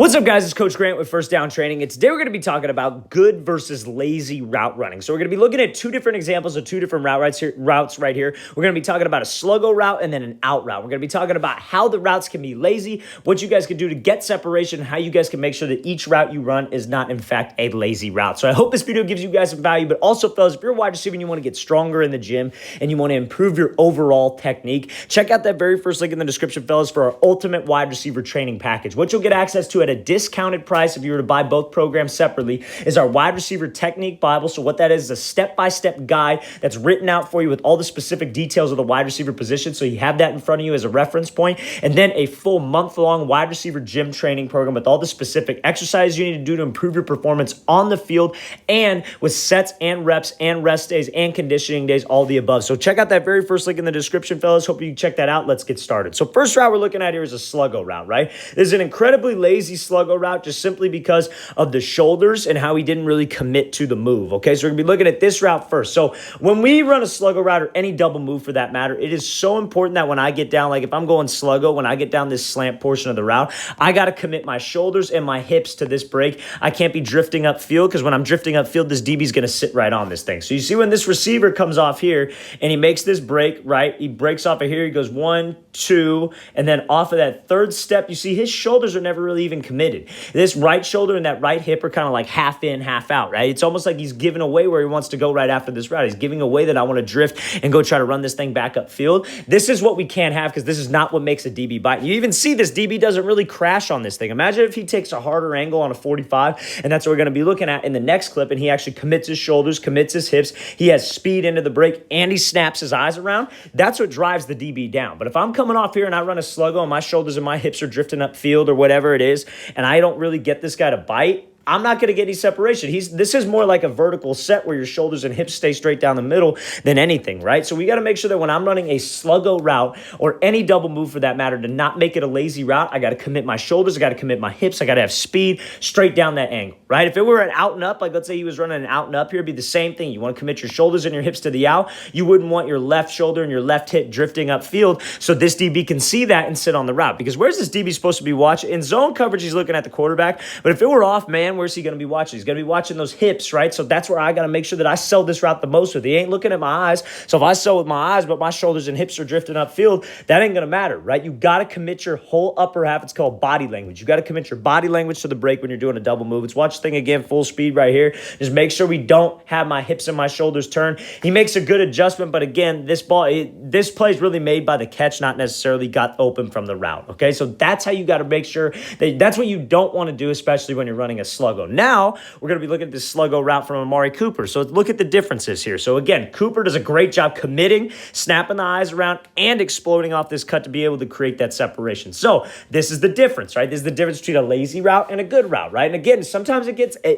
What's up, guys? It's Coach Grant with First Down Training, and today we're going to be talking about good versus lazy route running. So we're going to be looking at two different examples of two different routes right here. We're going to be talking about a sluggo route and then an out route. We're going to be talking about how the routes can be lazy, what you guys can do to get separation, how you guys can make sure that each route you run is not, in fact, a lazy route. So I hope this video gives you guys some value, but also, fellas, if you're a wide receiver and you want to get stronger in the gym and you want to improve your overall technique, check out that very first link in the description, fellas, for our ultimate wide receiver training package. What you'll get access to at a discounted price if you were to buy both programs separately is our wide receiver technique Bible. So what that is a step-by-step guide that's written out for you with all the specific details of the wide receiver position. So you have that in front of you as a reference point. And then a full month-long wide receiver gym training program with all the specific exercises you need to do to improve your performance on the field and with sets and reps and rest days and conditioning days, all the above. So check out that very first link in the description, fellas. Hope you check that out. Let's get started. So first route we're looking at here is a sluggo route, right? This is an incredibly lazy sluggo route just simply because of the shoulders and how he didn't really commit to the move, okay? So we're going to be looking at this route first. So when we run a sluggo route or any double move for that matter, it is so important that when I get down, like if I'm going sluggo, when I get down this slant portion of the route, I got to commit my shoulders and my hips to this break. I can't be drifting upfield because when I'm drifting upfield, this DB is going to sit right on this thing. So you see when this receiver comes off here and he makes this break, right? He breaks off of here. He goes 1, 2, and then off of that third step, you see his shoulders are never really even committed. This right shoulder and that right hip are kind of like half in, half out, right? It's almost like he's giving away where he wants to go right after this route. He's giving away that I want to drift and go try to run this thing back upfield. This is what we can't have because this is not what makes a DB bite. You even see this DB doesn't really crash on this thing. Imagine if he takes a harder angle on a 45, and that's what we're going to be looking at in the next clip, and he actually commits his shoulders, commits his hips, he has speed into the break, and he snaps his eyes around. That's what drives the DB down. But if I'm coming off here and I run a sluggo and my shoulders and my hips are drifting upfield or whatever it is, and I don't really get this guy to bite, I'm not going to get any separation. This is more like a vertical set where your shoulders and hips stay straight down the middle than anything, right? So we got to make sure that when I'm running a sluggo route or any double move for that matter, to not make it a lazy route, I got to commit my shoulders, I got to commit my hips, I got to have speed straight down that angle, right? If it were an out and up, like let's say he was running an out and up here, it'd be the same thing. You want to commit your shoulders and your hips to the out. You wouldn't want your left shoulder and your left hip drifting upfield so this DB can see that and sit on the route. Because where's this DB supposed to be watching? In zone coverage, he's looking at the quarterback. But if it were off man, where's he going to be watching? He's going to be watching those hips, right? So that's where I got to make sure that I sell this route the most with. He ain't looking at my eyes. So if I sell with my eyes, but my shoulders and hips are drifting upfield, that ain't going to matter, right? You got to commit your whole upper half. It's called body language. You got to commit your body language to the break when you're doing a double move. Let's watch the thing again, full speed right here. Just make sure we don't have my hips and my shoulders turn. He makes a good adjustment, but again, this play is really made by the catch, not necessarily got open from the route, okay? So that's how you got to make sure that's what you don't want to do, especially when you're running a sluggo. Now, we're going to be looking at this sluggo route from Amari Cooper. So look at the differences here. So again, Cooper does a great job committing, snapping the eyes around, and exploding off this cut to be able to create that separation. So this is the difference, right? This is the difference between a lazy route and a good route, right? And again, sometimes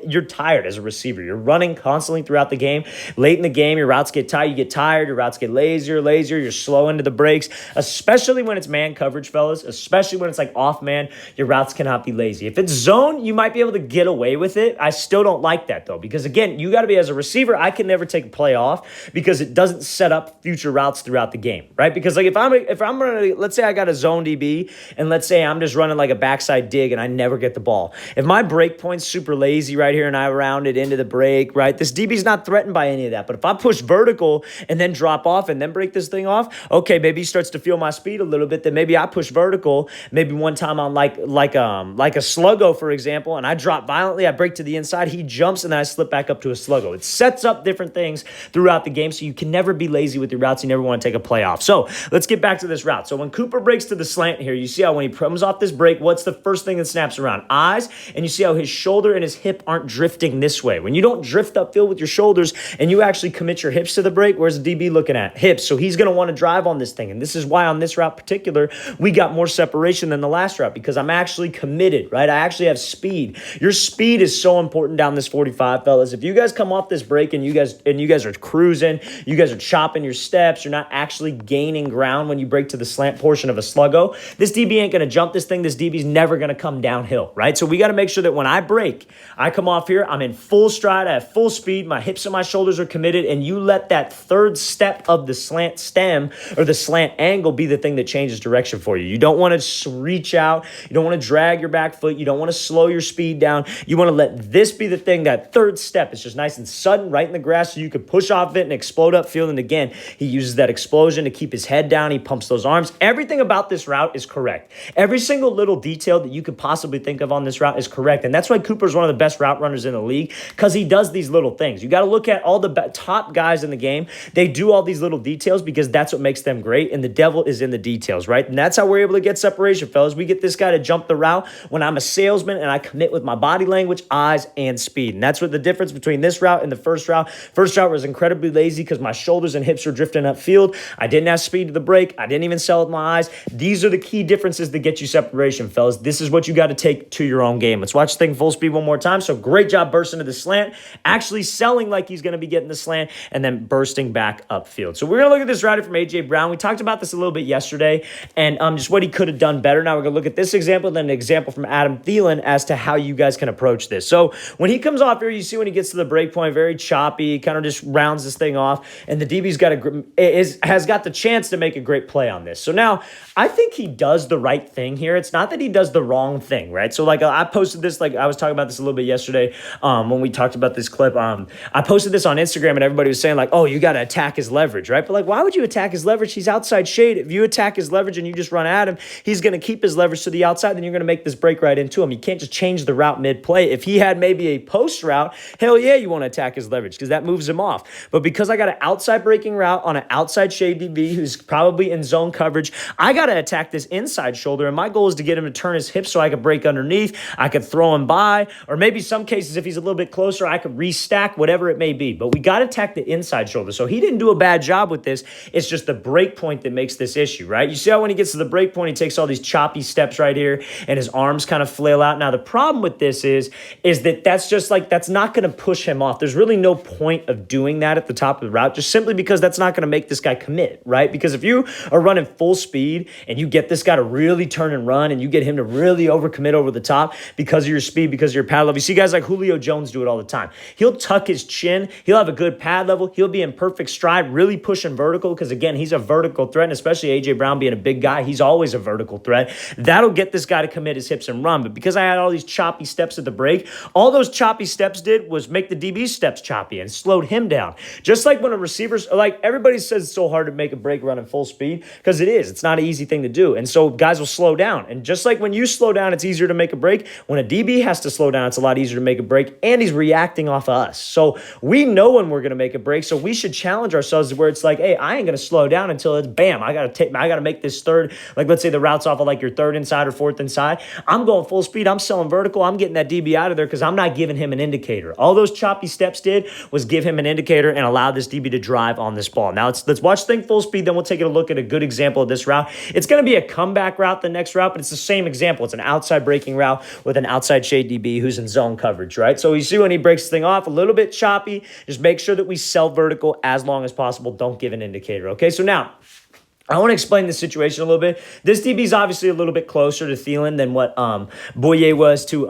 you're tired as a receiver. You're running constantly throughout the game. Late in the game, your routes get tired. You get tired. Your routes get lazier. You're slow into the breaks, especially when it's man coverage, fellas, especially when it's like off man, your routes cannot be lazy. If it's zone, you might be able to get away with it. I still don't like that though, because again, you got to be, as a receiver, I can never take a play off because it doesn't set up future routes throughout the game, right? Because like if I'm running, let's say I got a zone DB and let's say I'm just running like a backside dig and I never get the ball. If my break point's super lazy right here and I round it into the break, right? This DB's not threatened by any of that. But if I push vertical and then drop off and then break this thing off, okay, maybe he starts to feel my speed a little bit. Then maybe I push vertical. Maybe one time on like a sluggo, for example, and I drop violently, I break to the inside, he jumps, and then I slip back up to a sluggo. It sets up different things throughout the game, so you can never be lazy with your routes. You never want to take a play off. So let's get back to this route. So when Cooper breaks to the slant here, you see how when he comes off this break, what's the first thing that snaps around? Eyes, and you see how his shoulder and his hip aren't drifting this way. When you don't drift upfield with your shoulders and you actually commit your hips to the break, where's the DB looking at? Hips. So he's going to want to drive on this thing, and this is why on this route particular, we got more separation than the last route because I'm actually committed, right? I actually have speed. Your speed speed is so important down this 45, fellas. If you guys come off this break and you guys are cruising, you guys are chopping your steps, you're not actually gaining ground when you break to the slant portion of a sluggo, this DB ain't going to jump this thing. This DB's never going to come downhill, right? So we got to make sure that when I break, I come off here, I'm in full stride, I have full speed, my hips and my shoulders are committed, and you let that third step of the slant stem or the slant angle be the thing that changes direction for you. You don't want to reach out. You don't want to drag your back foot. You don't want to slow your speed down. You want to let this be the thing, that third step. It's just nice and sudden right in the grass so you could push off it and explode upfield. And again, he uses that explosion to keep his head down. He pumps those arms. Everything about this route is correct. Every single little detail that you could possibly think of on this route is correct. And that's why Cooper's one of the best route runners in the league, because he does these little things. You got to look at all the top guys in the game. They do all these little details because that's what makes them great. And the devil is in the details, right? And that's how we're able to get separation, fellas. We get this guy to jump the route when I'm a salesman and I commit with my body language, eyes, and speed. And that's what the difference between this route and the first route. First route was incredibly lazy because my shoulders and hips were drifting upfield. I didn't have speed to the break. I didn't even sell with my eyes. These are the key differences that get you separation, fellas. This is what you got to take to your own game. Let's watch the thing full speed one more time. So great job bursting to the slant, actually selling like he's going to be getting the slant, and then bursting back upfield. So we're going to look at this route from A.J. Brown. We talked about this a little bit yesterday and just what he could have done better. Now we're going to look at this example, then an example from Adam Thielen as to how you guys can approach this. So when he comes off here, you see when he gets to the break point, very choppy, kind of just rounds this thing off, and the DB's has got the chance to make a great play on this. So now I think he does the right thing here. It's not that he does the wrong thing, right? So like I posted this, like I was talking about this a little bit yesterday when we talked about this clip. I posted this on Instagram and everybody was saying like, oh, you got to attack his leverage, right? But like, why would you attack his leverage? He's outside shade. If you attack his leverage and you just run at him, he's going to keep his leverage to the outside, then you're going to make this break right into him. You can't just change the route mid-play. If he had maybe a post route, hell yeah, you want to attack his leverage because that moves him off. But because I got an outside breaking route on an outside shade DB who's probably in zone coverage, I got to attack this inside shoulder, and my goal is to get him to turn his hips so I could break underneath. I could throw him by, or maybe some cases if he's a little bit closer, I could restack, whatever it may be. But we got to attack the inside shoulder. So he didn't do a bad job with this. It's just the break point that makes this issue, right? You see how when he gets to the break point, he takes all these choppy steps right here, and his arms kind of flail out. Now, the problem with this is that that's not going to push him off. There's really no point of doing that at the top of the route, just simply because that's not going to make this guy commit, right? Because if you are running full speed and you get this guy to really turn and run and you get him to really overcommit over the top because of your speed, because of your pad level, you see guys like Julio Jones do it all the time. He'll tuck his chin. He'll have a good pad level. He'll be in perfect stride, really pushing vertical because, again, he's a vertical threat, and especially A.J. Brown being a big guy, he's always a vertical threat. That'll get this guy to commit his hips and run. But because I had all these choppy steps at the break, all those choppy steps did was make the DB's steps choppy and slowed him down. Just like when a receiver's, like everybody says it's so hard to make a break run in full speed, because it is. It's not an easy thing to do. And so guys will slow down. And just like when you slow down, it's easier to make a break. When a DB has to slow down, it's a lot easier to make a break, and he's reacting off of us. So we know when we're going to make a break, so we should challenge ourselves where it's like, hey, I ain't going to slow down until it's bam. I got to make this third, like let's say the route's off of like your third inside or fourth inside. I'm going full speed. I'm selling vertical. I'm getting that DB out of there because I'm not giving him an indicator. All those choppy steps did was give him an indicator and allow this DB to drive on this ball. Now let's watch the thing full speed, then we'll take a look at a good example of this route. It's going to be a comeback route, the next route, but it's the same example. It's an outside breaking route with an outside shade DB who's in zone coverage, right? So you see when he breaks the thing off, a little bit choppy, just make sure that we sell vertical as long as possible. Don't give an indicator, okay? So now, I want to explain the situation a little bit. This DB is obviously a little bit closer to Thielen than what Boye was to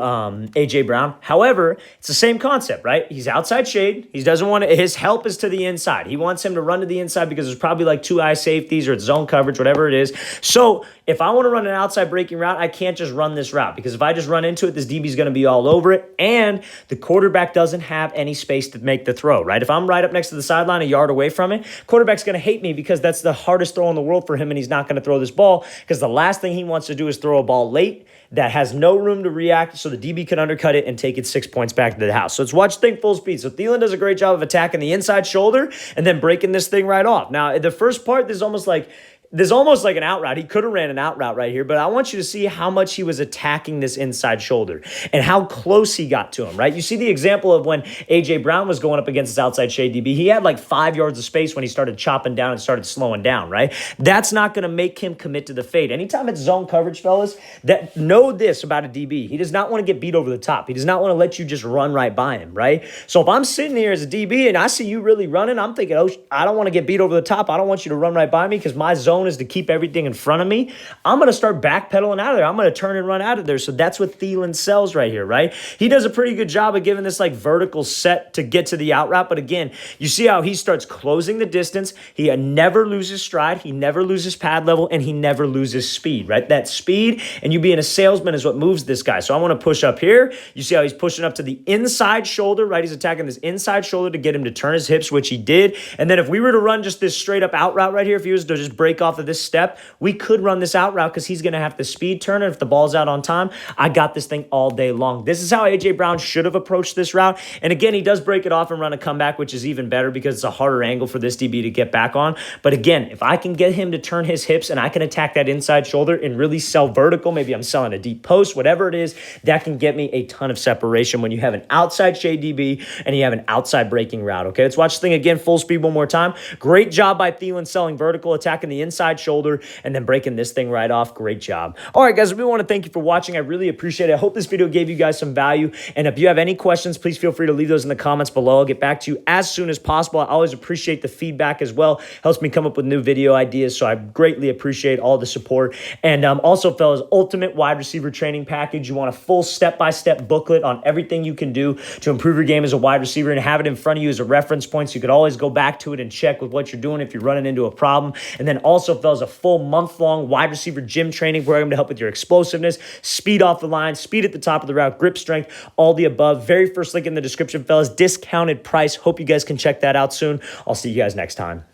A.J. Brown. However, it's the same concept, right? He's outside shade. He doesn't want to, his help is to the inside. He wants him to run to the inside because there's probably like two eye safeties or it's zone coverage, whatever it is. So if I want to run an outside breaking route, I can't just run this route because if I just run into it, this DB is going to be all over it, and the quarterback doesn't have any space to make the throw, right? If I'm right up next to the sideline, a yard away from it, quarterback's going to hate me because that's the hardest throw in the world for him, and he's not going to throw this ball because the last thing he wants to do is throw a ball late that has no room to react, so the DB can undercut it and take it 6 points back to the house. So let's watch the thing full speed. So Thielen does a great job of attacking the inside shoulder and then breaking this thing right off. Now, the first part, this is almost like there's almost like an out route. He could have ran an out route right here, but I want you to see how much he was attacking this inside shoulder and how close he got to him, right? You see the example of when A.J. Brown was going up against his outside shade DB. He had like 5 yards of space when he started chopping down and started slowing down, right? That's not going to make him commit to the fade. Anytime it's zone coverage, fellas, that know this about a DB. He does not want to get beat over the top. He does not want to let you just run right by him, right? So if I'm sitting here as a DB and I see you really running, I'm thinking, oh, I don't want to get beat over the top. I don't want you to run right by me because my zone is to keep everything in front of me. I'm going to start backpedaling out of there. I'm going to turn and run out of there. So that's what Thielen sells right here, right? He does a pretty good job of giving this like vertical set to get to the out route. But again, you see how he starts closing the distance. He never loses stride. He never loses pad level, and he never loses speed, right? That speed and you being a salesman is what moves this guy. So I want to push up here. You see how he's pushing up to the inside shoulder, right? He's attacking this inside shoulder to get him to turn his hips, which he did. And then if we were to run just this straight up out route right here, if he was to just break off of this step, we could run this out route because he's going to have the speed turner. If the ball's out on time, I got this thing all day long. This is how A.J. Brown should have approached this route. And again, he does break it off and run a comeback, which is even better because it's a harder angle for this DB to get back on. But again, if I can get him to turn his hips and I can attack that inside shoulder and really sell vertical, maybe I'm selling a deep post, whatever it is, that can get me a ton of separation when you have an outside shade DB and you have an outside breaking route. Okay, let's watch this thing again, full speed one more time. Great job by Thielen selling vertical, attacking the inside shoulder, and then breaking this thing right off. Great job. All right, guys, I really want to thank you for watching. I really appreciate it. I hope this video gave you guys some value. And if you have any questions, please feel free to leave those in the comments below. I'll get back to you as soon as possible. I always appreciate the feedback as well. Helps me come up with new video ideas, so I greatly appreciate all the support. And also, fellas, Ultimate Wide Receiver Training Package. You want a full step-by-step booklet on everything you can do to improve your game as a wide receiver and have it in front of you as a reference point so you could always go back to it and check with what you're doing if you're running into a problem. And then also, fellas, a full month-long wide receiver gym training program to help with your explosiveness, speed off the line, speed at the top of the route, grip strength, all the above. Very first link in the description, fellas. Discounted price. Hope you guys can check that out soon. I'll see you guys next time.